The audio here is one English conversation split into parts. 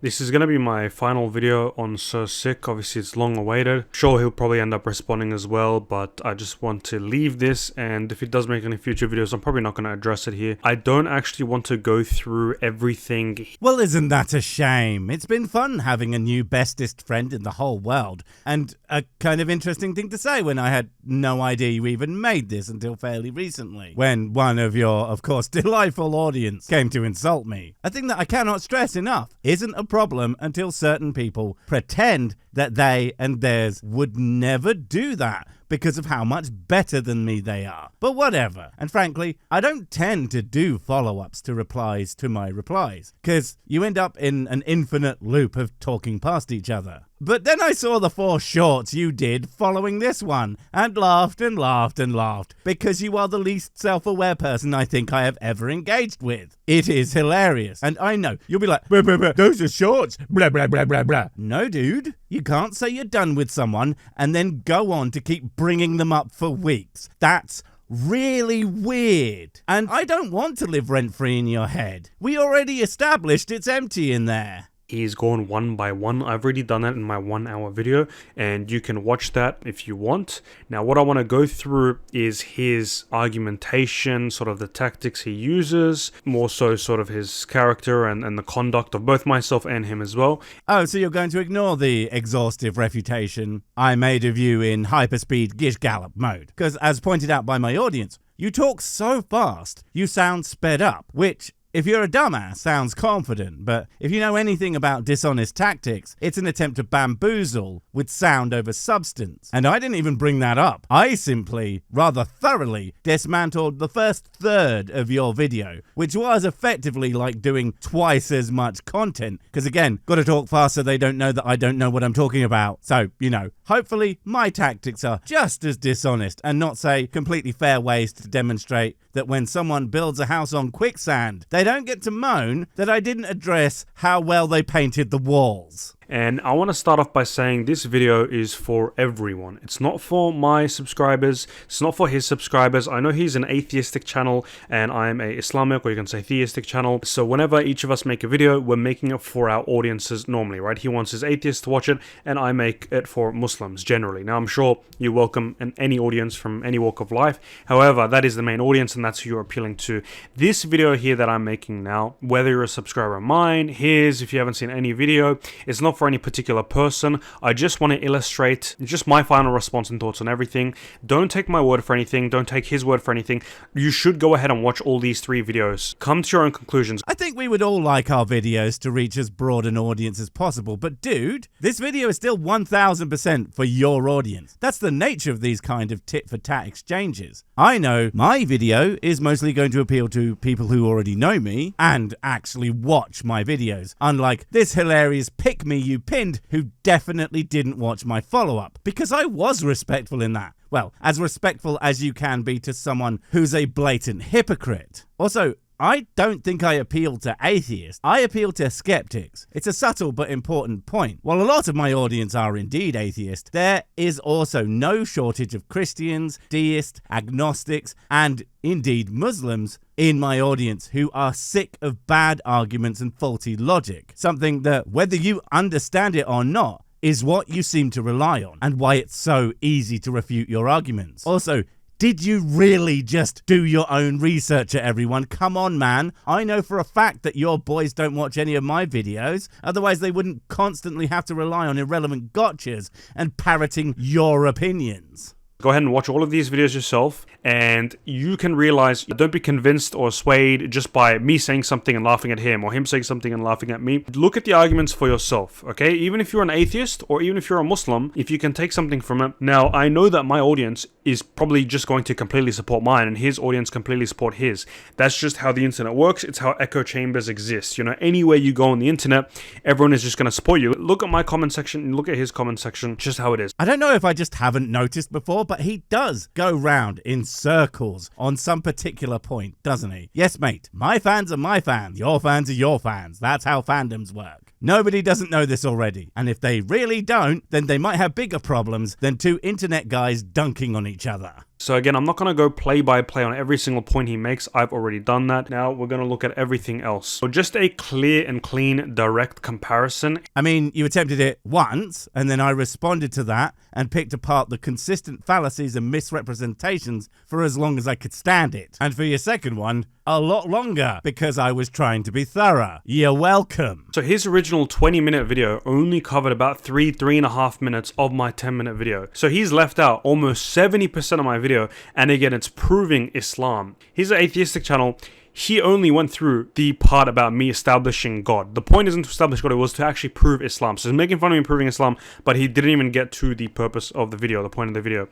This is going to be my final video on Sir Sick. Obviously it's long awaited. Sure, he'll probably end up responding as well, but I just want to leave this, and if he does make any future videos, I'm probably not going to address it here. I don't actually want to go through everything. Well, isn't that a shame? It's been fun having a new bestest friend in the whole world, and a kind of interesting thing to say when I had no idea you even made this until fairly recently, when one of your, of course, delightful audience came to insult me. A thing that I cannot stress enough isn't a problem until certain people pretend that they and theirs would never do that because of how much better than me they are. But whatever. And frankly, I don't tend to do follow-ups to replies to my replies, because you end up in an infinite loop of talking past each other. But then I saw the 4 shorts you did following this one, and laughed and laughed and laughed, because you are the least self-aware person I think I have ever engaged with. It is hilarious, and I know, you'll be like, blah, blah, blah, those are shorts, blah, blah, blah, blah, blah. No, dude, you can't say you're done with someone and then go on to keep bringing them up for weeks. That's really weird. And I don't want to live rent-free in your head. We already established it's empty in there. He's gone one by one. I've already done that in my 1-hour video, and you can watch that if you want. Now, what I want to go through is his argumentation, sort of the tactics he uses, more so sort of his character and the conduct of both myself and him as well. Oh, so you're going to ignore the exhaustive refutation I made of you in hyperspeed gish gallop mode? Because as pointed out by my audience, you talk so fast, you sound sped up, which, if you're a dumbass, sounds confident, but if you know anything about dishonest tactics, it's an attempt to bamboozle with sound over substance. And I didn't even bring that up. I simply, rather thoroughly, dismantled the first third of your video, which was effectively like doing twice as much content. Because again, gotta talk fast so they don't know that I don't know what I'm talking about. So, you know, hopefully my tactics are just as dishonest and not, say, completely fair ways to demonstrate that when someone builds a house on quicksand, they don't get to moan that I didn't address how well they painted the walls. And I want to start off by saying this video is for everyone. It's not for my subscribers. It's not for his subscribers. I know he's an atheistic channel and I'm a Islamic, or you can say theistic channel. So whenever each of us make a video, we're making it for our audiences normally, right? He wants his atheists to watch it and I make it for Muslims generally. Now, I'm sure you welcome any audience from any walk of life. However, that is the main audience and that's who you're appealing to. This video here that I'm making now, whether you're a subscriber of mine, his, if you haven't seen any video, it's not for any particular person. I just want to illustrate just my final response and thoughts on everything. Don't take my word for anything. Don't take his word for anything. You should go ahead and watch all these 3 videos. Come to your own conclusions. I think we would all like our videos to reach as broad an audience as possible, but dude, this video is still 1000% for your audience. That's the nature of these kind of tit-for-tat exchanges. I know my video is mostly going to appeal to people who already know me and actually watch my videos, unlike this hilarious pick me you pinned who definitely didn't watch my follow-up, because I was respectful in that. Well, as respectful as you can be to someone who's a blatant hypocrite. Also, I don't think I appeal to atheists. I appeal to skeptics. It's a subtle but important point. While a lot of my audience are indeed atheist, there is also no shortage of Christians, deists, agnostics, and indeed Muslims in my audience who are sick of bad arguments and faulty logic. Something that, whether you understand it or not, is what you seem to rely on, and why it's so easy to refute your arguments. Also, did you really just do your own research at everyone? Come on, man. I know for a fact that your boys don't watch any of my videos. Otherwise, they wouldn't constantly have to rely on irrelevant gotchas and parroting your opinions. Go ahead and watch all of these videos yourself, and you can realize, don't be convinced or swayed just by me saying something and laughing at him, or him saying something and laughing at me. Look at the arguments for yourself, okay? Even if you're an atheist, or even if you're a Muslim, if you can take something from it. Now, I know that my audience is probably just going to completely support mine, and his audience completely support his. That's just how the internet works. It's how echo chambers exist. You know, anywhere you go on the internet, everyone is just going to support you. Look at my comment section, and look at his comment section, just how it is. I don't know if I just haven't noticed before, but he does go round in circles on some particular point, doesn't he? Yes, mate. My fans are my fans. Your fans are your fans. That's how fandoms work. Nobody doesn't know this already. And if they really don't, then they might have bigger problems than 2 internet guys dunking on each other. So again, I'm not going to go play by play on every single point he makes. I've already done that. Now we're going to look at everything else. So just a clear and clean direct comparison. I mean, you attempted it once, and then I responded to that and picked apart the consistent fallacies and misrepresentations for as long as I could stand it. And for your second one, a lot longer, because I was trying to be thorough. You're welcome. So his original 20-minute video only covered about 3.5 minutes of my 10-minute video. So he's left out almost 70% of my video, and again, it's proving Islam. He's an atheistic channel. He only went through the part about me establishing God. The point isn't to establish God, it was to actually prove Islam. So he's making fun of me proving Islam, but he didn't even get to the purpose of the video, the point of the video.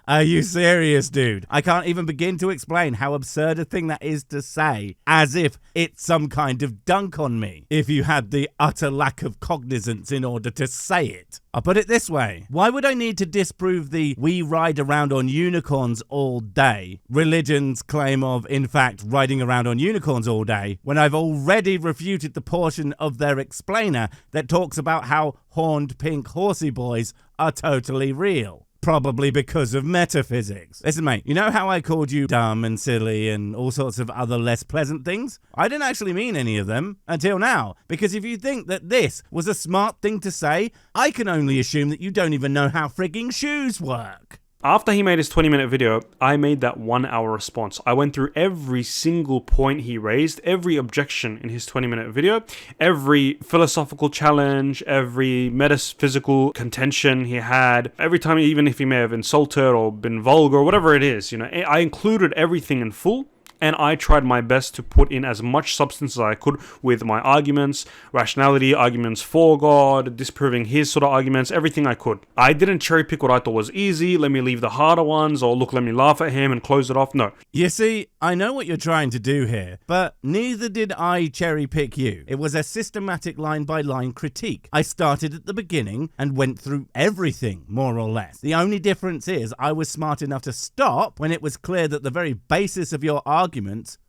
Are you serious, dude? I can't even begin to explain how absurd a thing that is to say, as if it's some kind of dunk on me, if you had the utter lack of cognizance in order to say it. I'll put it this way. Why would I need to disprove the "we ride around on unicorns all day" religion's claim of, in fact, riding around on unicorns all day, when I've already refuted the portion of their explainer that talks about how horned pink horsey boys are totally real? Probably because of metaphysics. Listen, mate, you know how I called you dumb and silly and all sorts of other less pleasant things? I didn't actually mean any of them until now, because if you think that this was a smart thing to say, I can only assume that you don't even know how frigging shoes work. After he made his 20-minute video, I made that 1-hour response. I went through every single point he raised, every objection in his 20-minute video, every philosophical challenge, every metaphysical contention he had, every time, even if he may have insulted or been vulgar or whatever it is, you know, I included everything in full. And I tried my best to put in as much substance as I could with my arguments, rationality, arguments for God, disproving his sort of arguments, everything I could. I didn't cherry pick what I thought was easy, let me leave the harder ones, or look, let me laugh at him and close it off. No. You see, I know what you're trying to do here, but neither did I cherry pick you. It was a systematic line-by-line critique. I started at the beginning and went through everything, more or less. The only difference is I was smart enough to stop when it was clear that the very basis of your arguments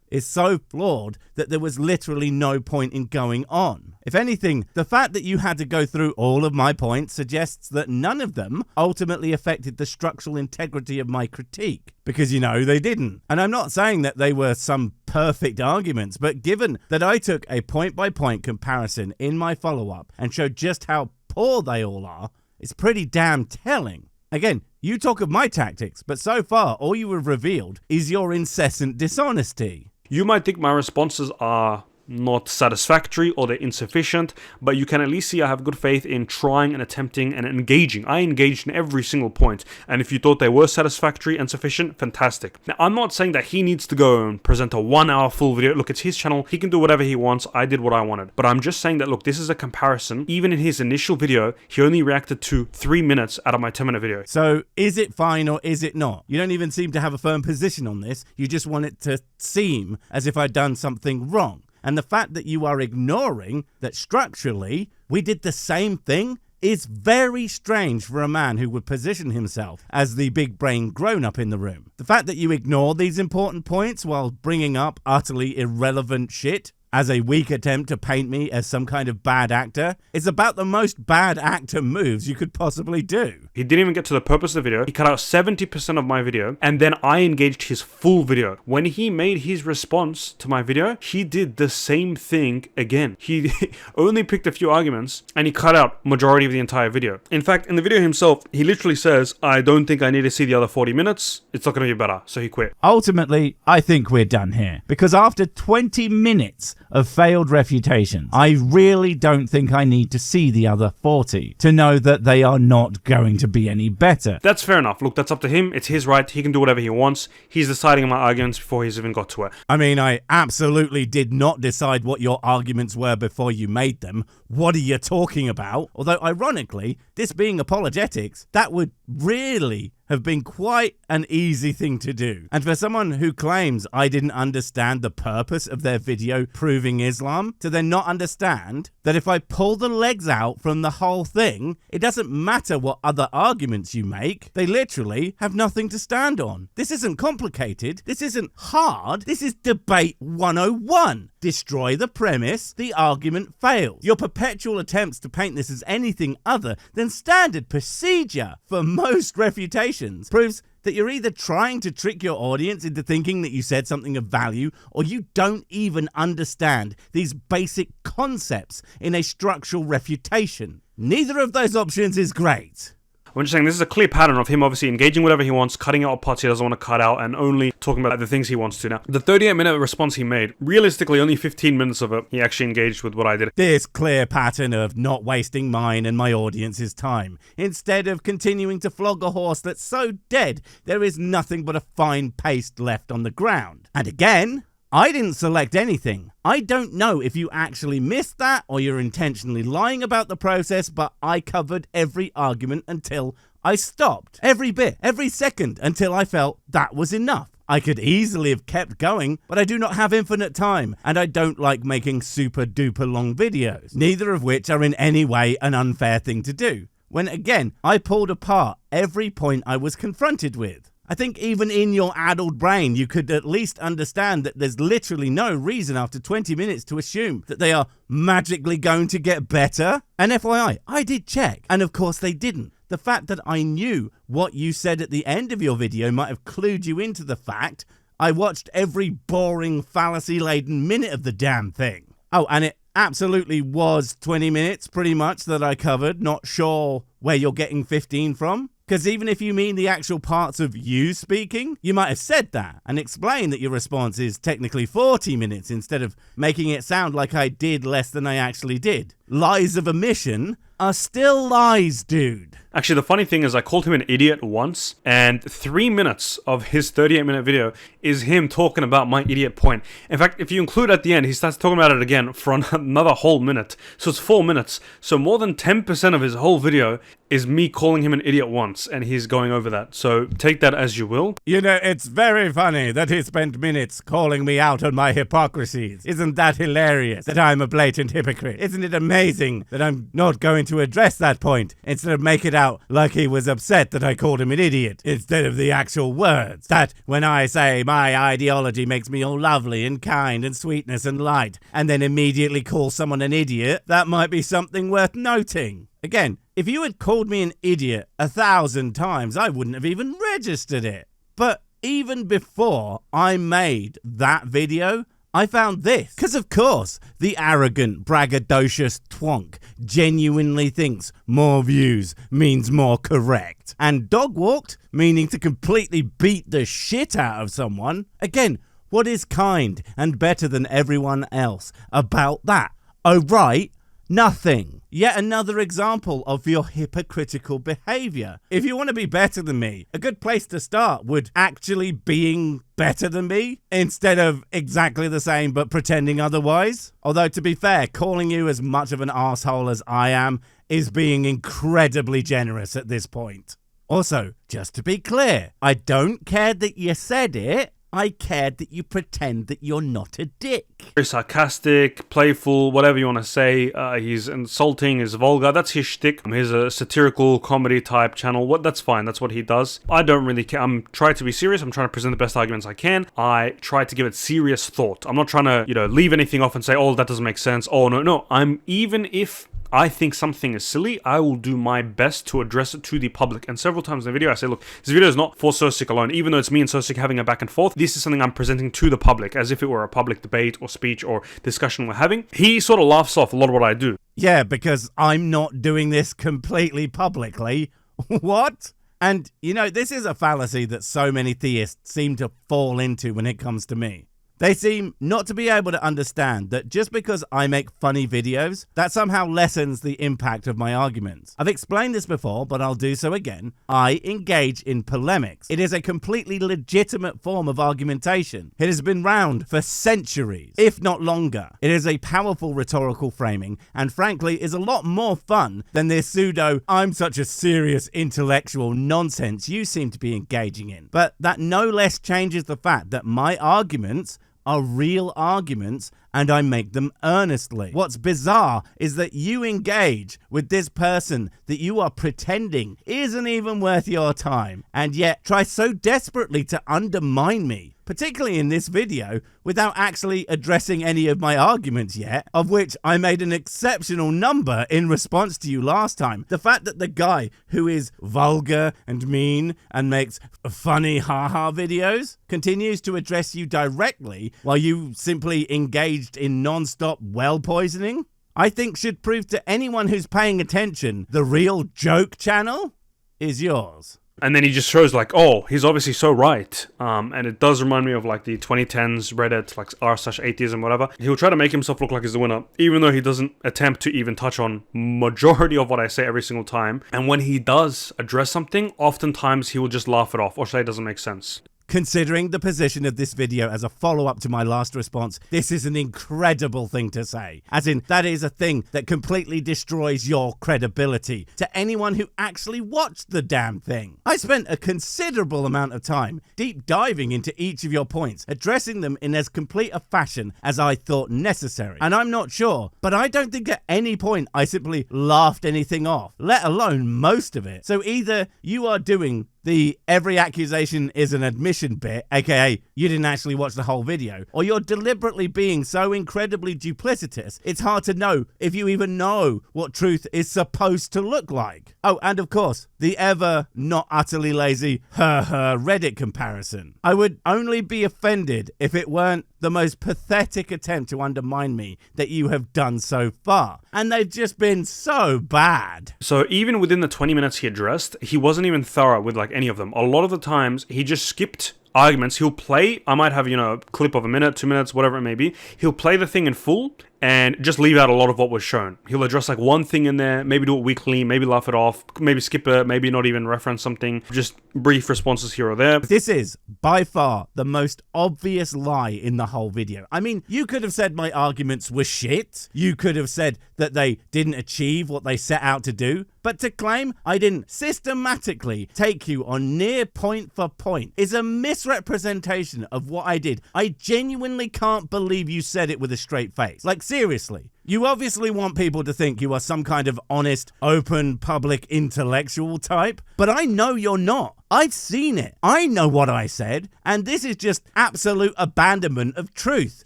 is so flawed that there was literally no point in going on. If anything, the fact that you had to go through all of my points suggests that none of them ultimately affected the structural integrity of my critique. Because, you know, they didn't. And I'm not saying that they were some perfect arguments, but given that I took a point-by-point comparison in my follow-up and showed just how poor they all are, it's pretty damn telling. Again, you talk of my tactics, but so far all you have revealed is your incessant dishonesty. You might think my responses are not satisfactory or they're insufficient, but you can at least see I have good faith in trying and attempting and engaging. I engaged in every single point, and if you thought they were satisfactory and sufficient, fantastic. Now, I'm not saying that he needs to go and present a 1-hour full video. Look, it's his channel. He can do whatever he wants. I did what I wanted. But I'm just saying that, look, this is a comparison. Even in his initial video, he only reacted to 3 minutes out of my 10-minute video. So, is it fine or is it not? You don't even seem to have a firm position on this. You just want it to seem as if I'd done something wrong. And the fact that you are ignoring that structurally we did the same thing is very strange for a man who would position himself as the big brain grown-up in the room. The fact that you ignore these important points while bringing up utterly irrelevant shit as a weak attempt to paint me as some kind of bad actor is about the most bad actor moves you could possibly do. He didn't even get to the purpose of the video. He cut out 70% of my video, and then I engaged his full video. When he made his response to my video, he did the same thing again. He only picked a few arguments, and he cut out majority of the entire video. In fact, in the video himself, he literally says, I don't think I need to see the other 40 minutes. It's not going to be better. So he quit. Ultimately, I think we're done here. Because after 20 minutes of failed refutations, I really don't think I need to see the other 40 to know that they are not going to be any better. That's fair enough. Look, that's up to him. It's his right. He can do whatever he wants. He's deciding my arguments before he's even got to it. I mean, I absolutely did not decide what your arguments were before you made them. What are you talking about? Although, ironically, this being apologetics, that would really have been quite an easy thing to do. And for someone who claims I didn't understand the purpose of their video proving Islam, to then not understand that if I pull the legs out from the whole thing, it doesn't matter what other arguments you make, they literally have nothing to stand on. This isn't complicated. This isn't hard. This is debate 101. destroy the premise, the argument fails. Your perpetual attempts to paint this as anything other than standard procedure for most refutations proves that you're either trying to trick your audience into thinking that you said something of value, or you don't even understand these basic concepts in a structural refutation. Neither of those options is great. I'm just saying this is a clear pattern of him obviously engaging whatever he wants, cutting out parts he doesn't want to cut out, and only talking about the things he wants to. Now, the 38-minute response he made, realistically, only 15 minutes of it, he actually engaged with what I did. This clear pattern of not wasting mine and my audience's time, instead of continuing to flog a horse that's so dead there is nothing but a fine paste left on the ground. And again, I didn't select anything. I don't know if you actually missed that or you're intentionally lying about the process, but I covered every argument until I stopped. Every bit, every second, until I felt that was enough. I could easily have kept going, but I do not have infinite time, and I don't like making super duper long videos, neither of which are in any way an unfair thing to do. When again, I pulled apart every point I was confronted with. I think even in your addled brain, you could at least understand that there's literally no reason after 20 minutes to assume that they are magically going to get better. And FYI, I did check, and of course they didn't. The fact that I knew what you said at the end of your video might have clued you into the fact I watched every boring, fallacy-laden minute of the damn thing. Oh, and it absolutely was 20 minutes, pretty much, that I covered. Not sure where you're getting 15 from. Because even if you mean the actual parts of you speaking, you might have said that and explained that your response is technically 40 minutes instead of making it sound like I did less than I actually did. Lies of omission are still lies, dude. Actually, the funny thing is I called him an idiot once, and 3 minutes of his 38-minute video is him talking about my idiot point. In fact, if you include at the end, he starts talking about it again for another whole minute. So it's 4 minutes. So more than 10% of his whole video is me calling him an idiot once, and he's going over that. So take that as you will. You know, it's very funny that he spent minutes calling me out on my hypocrisies. Isn't that hilarious that I'm a blatant hypocrite? Isn't it amazing that I'm not going to address that point instead of make it out like he was upset that I called him an idiot instead of the actual words? That when I say my ideology makes me all lovely and kind and sweetness and light, and then immediately call someone an idiot, that might be something worth noting. Again, if you had called me an idiot 1,000 times, I wouldn't have even registered it. But even before I made that video, I found this. Because of course, the arrogant, braggadocious twonk genuinely thinks more views means more correct. And dog walked, meaning to completely beat the shit out of someone. Again, what is kind and better than everyone else about that? Oh right, nothing. Yet another example of your hypocritical behavior. If you want to be better than me, a good place to start would actually being better than me instead of exactly the same but pretending otherwise. Although to be fair, calling you as much of an asshole as I am is being incredibly generous at this point. Also, just to be clear, I don't care that you said it. I cared that you pretend that you're not a dick. Very sarcastic, playful, whatever you want to say. He's insulting, he's vulgar. That's his shtick. He's a satirical comedy type channel. That's fine. That's what he does. I don't really care. I'm trying to be serious. I'm trying to present the best arguments I can. I try to give it serious thought. I'm not trying to, leave anything off and say, oh, that doesn't make sense. Oh, no. Even if I think something is silly, I will do my best to address it to the public. And several times in the video, I say, look, this video is not for Soxxly alone. Even though it's me and Soxxly having a back and forth, this is something I'm presenting to the public, as if it were a public debate or speech or discussion we're having. He sort of laughs off a lot of what I do. Yeah, because I'm not doing this completely publicly. What? And, this is a fallacy that so many theists seem to fall into when it comes to me. They seem not to be able to understand that just because I make funny videos, that somehow lessens the impact of my arguments. I've explained this before, but I'll do so again. I engage in polemics. It is a completely legitimate form of argumentation. It has been round for centuries, if not longer. It is a powerful rhetorical framing, and frankly is a lot more fun than this pseudo, I'm such a serious intellectual nonsense you seem to be engaging in. But that no less changes the fact that my arguments are real arguments and I make them earnestly. What's bizarre is that you engage with this person that you are pretending isn't even worth your time and yet try so desperately to undermine me particularly in this video, without actually addressing any of my arguments yet, of which I made an exceptional number in response to you last time. The fact that the guy who is vulgar and mean and makes funny haha videos continues to address you directly while you simply engaged in non-stop well poisoning, I think should prove to anyone who's paying attention the real joke channel is yours. And then he just shows like, oh, he's obviously so right. And it does remind me of like the 2010s Reddit, like r/atheism, whatever. He'll try to make himself look like he's the winner, even though he doesn't attempt to even touch on majority of what I say every single time. And when he does address something, oftentimes he will just laugh it off or say it doesn't make sense. Considering the position of this video as a follow-up to my last response, this is an incredible thing to say. As in, that is a thing that completely destroys your credibility to anyone who actually watched the damn thing. I spent a considerable amount of time deep diving into each of your points, addressing them in as complete a fashion as I thought necessary. And I'm not sure, but I don't think at any point I simply laughed anything off, let alone most of it. So either you are doing the every accusation is an admission bit, aka you didn't actually watch the whole video, or you're deliberately being so incredibly duplicitous, it's hard to know if you even know what truth is supposed to look like. Oh, and of course, the ever not utterly lazy Reddit comparison. I would only be offended if it weren't the most pathetic attempt to undermine me that you have done so far. And they've just been so bad. So even within the 20 minutes he addressed, he wasn't even thorough with like any of them. A lot of the times he just skipped arguments. He'll play, I might have, a clip of a minute, 2 minutes, whatever it may be. He'll play the thing in full and just leave out a lot of what was shown. He'll address like one thing in there, maybe do it weakly, maybe laugh it off, maybe skip it, maybe not even reference something, just brief responses here or there. This is by far the most obvious lie in the whole video. I mean, you could have said my arguments were shit. You could have said that they didn't achieve what they set out to do. But to claim I didn't systematically take you on near point for point is a misrepresentation of what I did. I genuinely can't believe you said it with a straight face. Like, seriously. You obviously want people to think you are some kind of honest, open, public, intellectual type, but I know you're not. I've seen it. I know what I said, and this is just absolute abandonment of truth.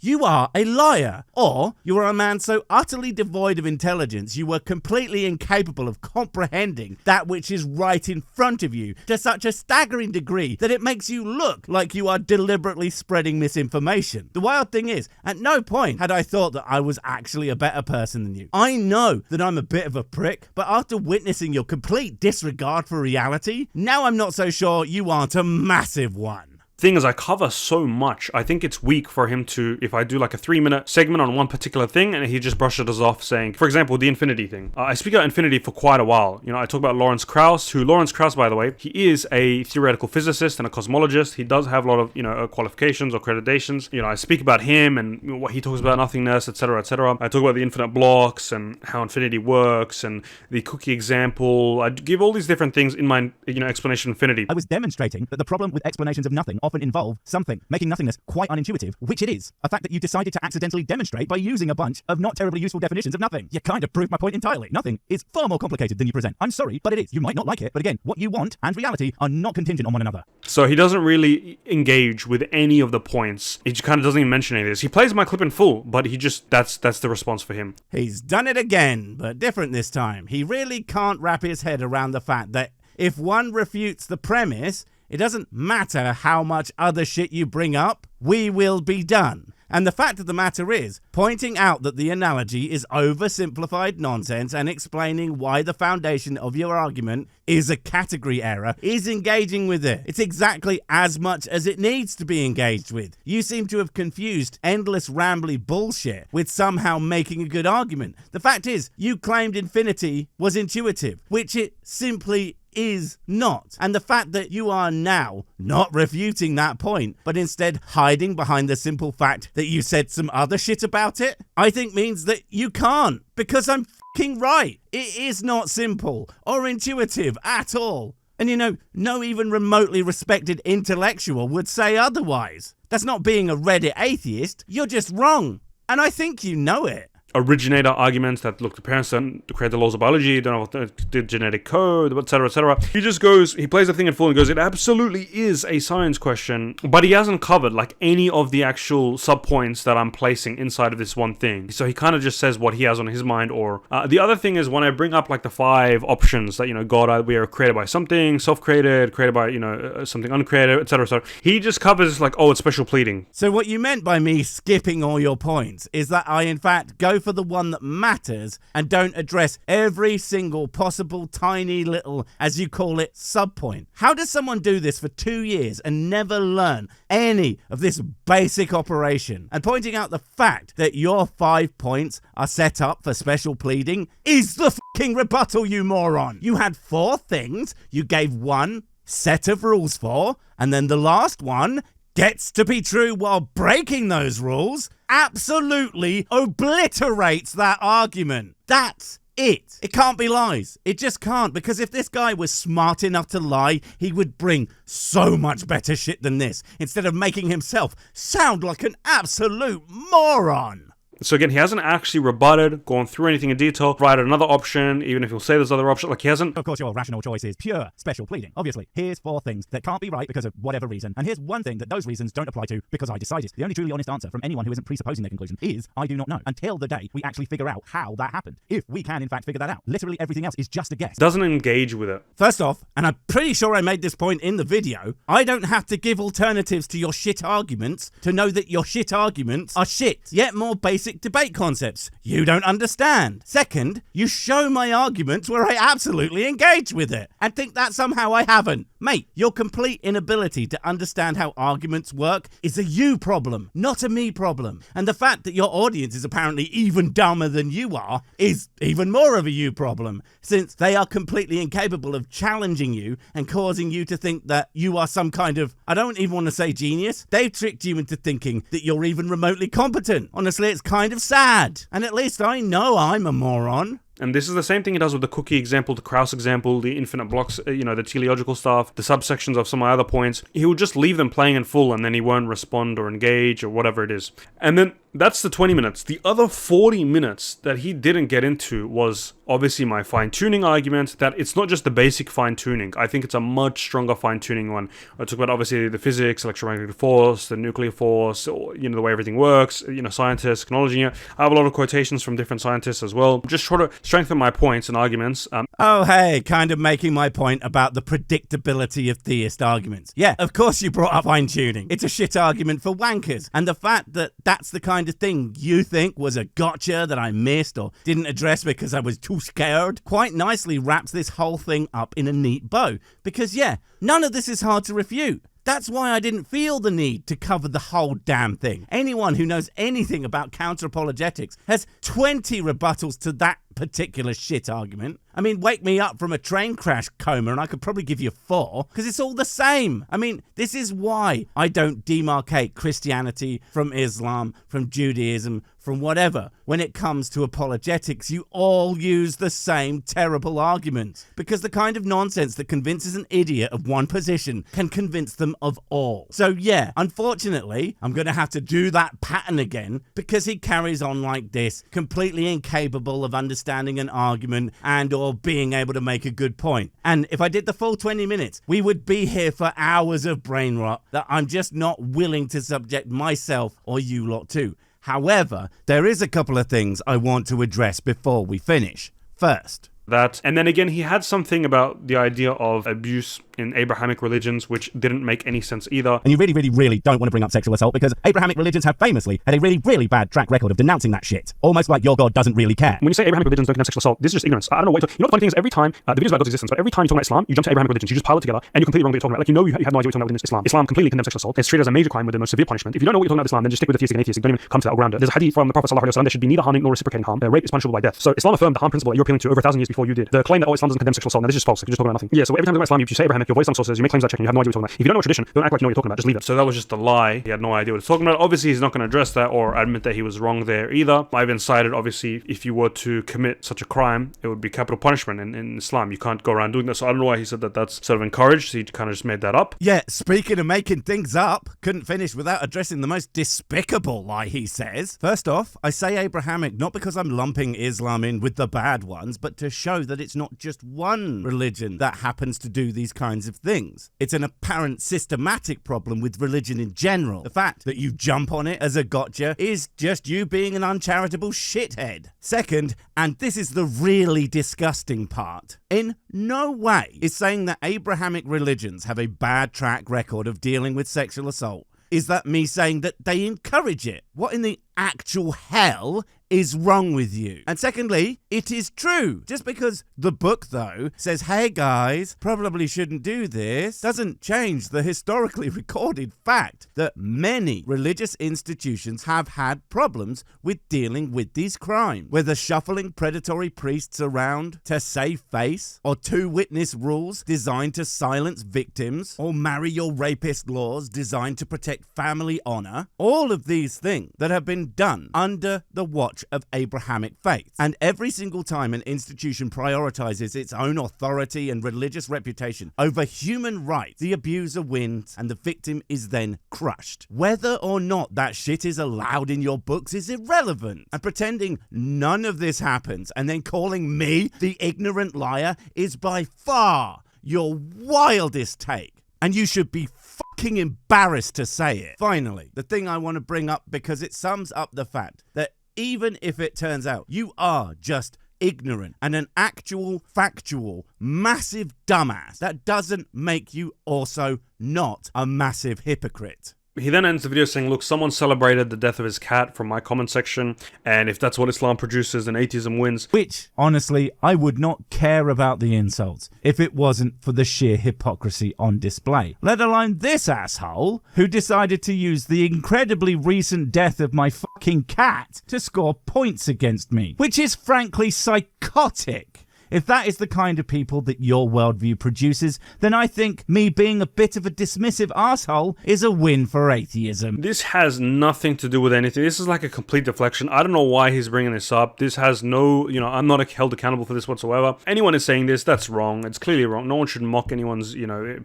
You are a liar, or you are a man so utterly devoid of intelligence you were completely incapable of comprehending that which is right in front of you to such a staggering degree that it makes you look like you are deliberately spreading misinformation. The wild thing is, at no point had I thought that I was actually a better person than you. I know that I'm a bit of a prick, but after witnessing your complete disregard for reality, now I'm not so sure you aren't a massive one. Thing is, I cover so much. I think it's weak for him to, if I do like a 3-minute segment on one particular thing and he just brushes us off saying, for example, the infinity thing. I speak about infinity for quite a while. I talk about Lawrence Krauss, Lawrence Krauss, by the way, he is a theoretical physicist and a cosmologist. He does have a lot of, qualifications or accreditations. I speak about him and what he talks about, nothingness, etc., etc. I talk about the infinite blocks and how infinity works and the cookie example. I give all these different things in my, explanation of infinity. I was demonstrating that the problem with explanations of nothing often involve something, making nothingness quite unintuitive, which it is. A fact that you decided to accidentally demonstrate by using a bunch of not terribly useful definitions of nothing. You kind of proved my point entirely. Nothing is far more complicated than you present. I'm sorry, but it is. You might not like it, but again, what you want and reality are not contingent on one another. So he doesn't really engage with any of the points. He just kind of doesn't even mention any of this. He plays my clip in full, but he just, that's the response for him. He's done it again, but different this time. He really can't wrap his head around the fact that if one refutes the premise, it doesn't matter how much other shit you bring up, we will be done. And the fact of the matter is, pointing out that the analogy is oversimplified nonsense and explaining why the foundation of your argument is a category error is engaging with it. It's exactly as much as it needs to be engaged with. You seem to have confused endless rambly bullshit with somehow making a good argument. The fact is, you claimed infinity was intuitive, which it simply is not. And the fact that you are now not refuting that point, but instead hiding behind the simple fact that you said some other shit about it, I think means that you can't, because I'm fucking right. It is not simple or intuitive at all. And no even remotely respected intellectual would say otherwise. That's not being a Reddit atheist, you're just wrong. And I think you know it. originator arguments that, look, the parents don't create the laws of biology, don't know the genetic code, etc., etc. He plays the thing in full and goes, it absolutely is a science question, but he hasn't covered like any of the actual subpoints that I'm placing inside of this one thing. So he kind of just says what he has on his mind. Or the other thing is, when I bring up like the 5 options that, God, we are created by something, self-created, created by, something uncreated, etc., etc. He just covers like, oh, it's special pleading. So what you meant by me skipping all your points is that I in fact go for the one that matters and don't address every single possible tiny little, as you call it, subpoint. How does someone do this for 2 years and never learn any of this basic operation? And pointing out the fact that your 5 points are set up for special pleading is the fucking rebuttal, you moron. You had 4 things you gave 1 set of rules for, and then the last one gets to be true while breaking those rules, absolutely obliterates that argument. That's it. It can't be lies. It just can't, because if this guy was smart enough to lie, he would bring so much better shit than this, instead of making himself sound like an absolute moron. So again, he hasn't actually rebutted, gone through anything in detail, provided another option, even if he'll say there's other options, like he hasn't. Of course, your rational choice is pure special pleading. Obviously, here's 4 things that can't be right because of whatever reason, and here's 1 thing that those reasons don't apply to because I decided. The only truly honest answer from anyone who isn't presupposing their conclusion is, I do not know, until the day we actually figure out how that happened. If we can, in fact, figure that out, literally everything else is just a guess. Doesn't engage with it. First off, and I'm pretty sure I made this point in the video, I don't have to give alternatives to your shit arguments to know that your shit arguments are shit. Yet more basic debate concepts you don't understand. Second, you show my arguments where I absolutely engage with it and think that somehow I haven't. Mate, your complete inability to understand how arguments work is a you problem, not a me problem. And the fact that your audience is apparently even dumber than you are is even more of a you problem, since they are completely incapable of challenging you and causing you to think that you are some kind of, I don't even want to say genius, they've tricked you into thinking that you're even remotely competent. Honestly, it's kind of sad. And at least I know I'm a moron. And this is the same thing he does with the cookie example, the Krauss example, the infinite blocks, the teleological stuff, the subsections of some of my other points. He will just leave them playing in full, and then he won't respond or engage or whatever it is. And then that's the 20 minutes. The other 40 minutes that he didn't get into was obviously my fine-tuning argument, that it's not just the basic fine-tuning. I think it's a much stronger fine-tuning one. I talk about obviously the physics, electromagnetic force, the nuclear force, or, the way everything works, scientists, technology. I have a lot of quotations from different scientists as well. Just try to strengthen my points and arguments. Oh, hey, kind of making my point about the predictability of theist arguments. Yeah, of course you brought up fine-tuning. It's a shit argument for wankers. And the fact that that's the kind of thing you think was a gotcha that I missed or didn't address because I was too scared quite nicely wraps this whole thing up in a neat bow. Because yeah, none of this is hard to refute. That's why I didn't feel the need to cover the whole damn thing. Anyone who knows anything about counter-apologetics has 20 rebuttals to that particular shit argument. I mean, wake me up from a train crash coma and I could probably give you 4, because it's all the same. I mean, this is why I don't demarcate Christianity from Islam, from Judaism, from whatever. When it comes to apologetics, you all use the same terrible arguments, because the kind of nonsense that convinces an idiot of one position can convince them of all. So yeah, unfortunately, I'm going to have to do that pattern again, because he carries on like this, completely incapable of understanding an argument and or being able to make a good point. And if I did the full 20 minutes, we would be here for hours of brain rot that I'm just not willing to subject myself or you lot to. However, there is a couple of things I want to address before we finish. First, that, and then again, he had something about the idea of abuse in Abrahamic religions, which didn't make any sense either. And you really, really, really don't want to bring up sexual assault, because Abrahamic religions have famously had a really, really bad track record of denouncing that shit. Almost like your God doesn't really care. When you say Abrahamic religions don't condemn sexual assault, this is just ignorance. I don't know what you're talking. The funny thing is, every time, the videos about God's existence, but every time you talk about Islam, you jump to Abrahamic religions, you just pile it together, and you're completely wrong what you're talking about. Like, you have no idea what you're talking about within Islam. Islam completely condemns sexual assault. It's treated as a major crime with the most severe punishment. If you don't know what you're talking about Islam, then just stick with the theistic and atheistic. Don't even come to that or ground it. There's a hadith from the Prophet ﷺ, there should be neither harming nor reciprocating harm. Rape is punishable by death. So Islam affirmed the harm principle that you're appealing to over 1,000 years before you did. The claim that Islam doesn't condemn sexual assault, now this is just false. You're just talking about nothing. Yeah, so every time you talk about Islam, you say Abrahamic, your voice some sources, you make claims that check, and you have no idea what you're talking about. If you don't know what tradition, don't act like you know what you're talking about, just leave it. So that was just a lie. He had no idea what he's talking about. Obviously, he's not going to address that or admit that he was wrong there either. I've even cited, obviously, if you were to commit such a crime, it would be capital punishment in Islam. You can't go around doing that. So I don't know why he said that that's sort of encouraged. He kind of just made that up. Yeah, speaking of making things up, couldn't finish without addressing the most despicable lie he says. First off, I say Abrahamic not because I'm lumping Islam in with the bad ones, but to show that it's not just one religion that happens to do these kinds of things. It's an apparent systematic problem with religion in general. The fact that you jump on it as a gotcha is just you being an uncharitable shithead. Second, and this is the really disgusting part, in no way is saying that Abrahamic religions have a bad track record of dealing with sexual assault. Is that me saying that they encourage it? What in the actual hell is wrong with you? And secondly, it is true. Just because the book, though, says, hey guys, probably shouldn't do this, doesn't change the historically recorded fact that many religious institutions have had problems with dealing with these crimes. Whether shuffling predatory priests around to save face, or two-witness rules designed to silence victims, or marry your rapist laws designed to protect family honor, all of these things that have been done under the watch of Abrahamic faith. And every single time an institution prioritizes its own authority and religious reputation over human rights, the abuser wins and the victim is then crushed. Whether or not that shit is allowed in your books is irrelevant. And pretending none of this happens and then calling me the ignorant liar is by far your wildest take. And you should be fucking embarrassed to say it. Finally, the thing I want to bring up because it sums up the fact that even if it turns out you are just ignorant and an actual, factual, massive dumbass, that doesn't make you also not a massive hypocrite. He then ends the video saying, look, someone celebrated the death of his cat from my comment section, and if that's what Islam produces, then atheism wins. Which, honestly, I would not care about the insults if it wasn't for the sheer hypocrisy on display. Let alone this asshole who decided to use the incredibly recent death of my fucking cat to score points against me, which is frankly psychotic. If that is the kind of people that your worldview produces, then I think me being a bit of a dismissive asshole is a win for atheism. This has nothing to do with anything. This is like a complete deflection. I don't know why he's bringing this up. This has no, I'm not held accountable for this whatsoever. Anyone is saying this, that's wrong. It's clearly wrong. No one should mock anyone's,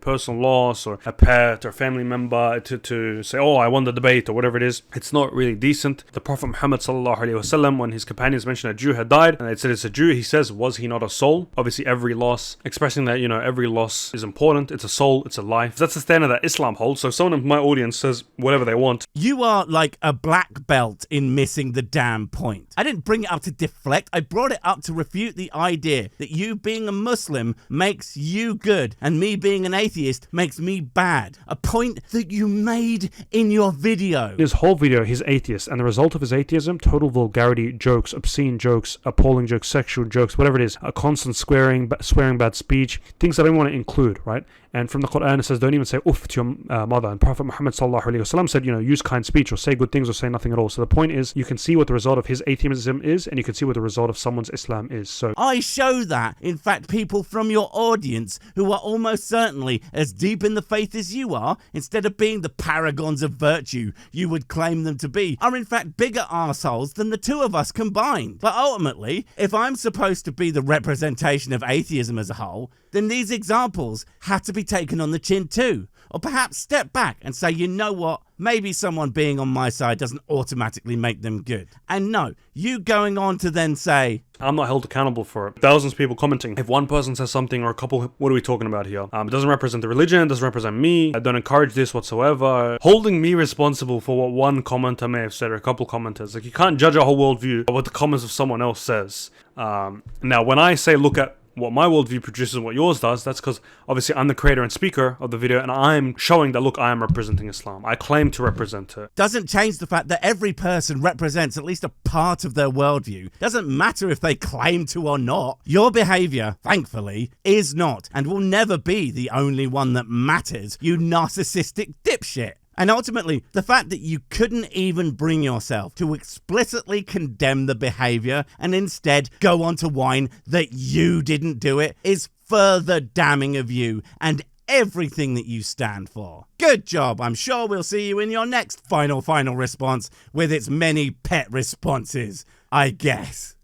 personal loss or a pet or family member to say, oh, I won the debate or whatever it is. It's not really decent. The Prophet Muhammad sallallahu alaihi wasallam, when his companions mentioned a Jew had died, and they said it's a Jew, he says, was he not a soul? Obviously every loss, expressing that every loss is important. It's a soul, it's a life. That's the standard that Islam holds. So if someone in my audience says whatever they want, you are like a black belt in missing the damn point. I didn't bring it up to deflect. I brought it up to refute the idea that you being a Muslim makes you good and me being an atheist makes me bad. A point that you made in your video. His whole video, he's atheist, and the result of his atheism, total vulgarity, jokes, obscene jokes, appalling jokes, sexual jokes, whatever it is, a constant swearing, bad speech, things that I don't want to include, right? And from the Quran it says, don't even say uff to your mother. And Prophet Muhammad sallallahu alaihi wasallam said, use kind speech or say good things or say nothing at all. So the point is, you can see what the result of his atheism is, and you can see what the result of someone's Islam is. So I show that, in fact, people from your audience who are almost certainly as deep in the faith as you are, instead of being the paragons of virtue you would claim them to be, are in fact bigger arseholes than the two of us combined. But ultimately, if I'm supposed to be the representation of atheism as a whole, then these examples have to be taken on the chin too. Or perhaps step back and say, you know what, maybe someone being on my side doesn't automatically make them good. And no, you going on to then say, I'm not held accountable for it. Thousands of people commenting. If one person says something or a couple, what are we talking about here? It doesn't represent the religion, it doesn't represent me. I don't encourage this whatsoever. Holding me responsible for what one commenter may have said or a couple commenters. Like, you can't judge a whole worldview by what the comments of someone else says. Now, when I say look at what my worldview produces and what yours does, that's because obviously I'm the creator and speaker of the video, and I'm showing that, look, I am representing Islam. I claim to represent it. Doesn't change the fact that every person represents at least a part of their worldview. Doesn't matter if they claim to or not. Your behavior, thankfully, is not and will never be the only one that matters, you narcissistic dipshit. And ultimately, the fact that you couldn't even bring yourself to explicitly condemn the behavior and instead go on to whine that you didn't do it is further damning of you and everything that you stand for. Good job. I'm sure we'll see you in your next final response with its many pet responses, I guess.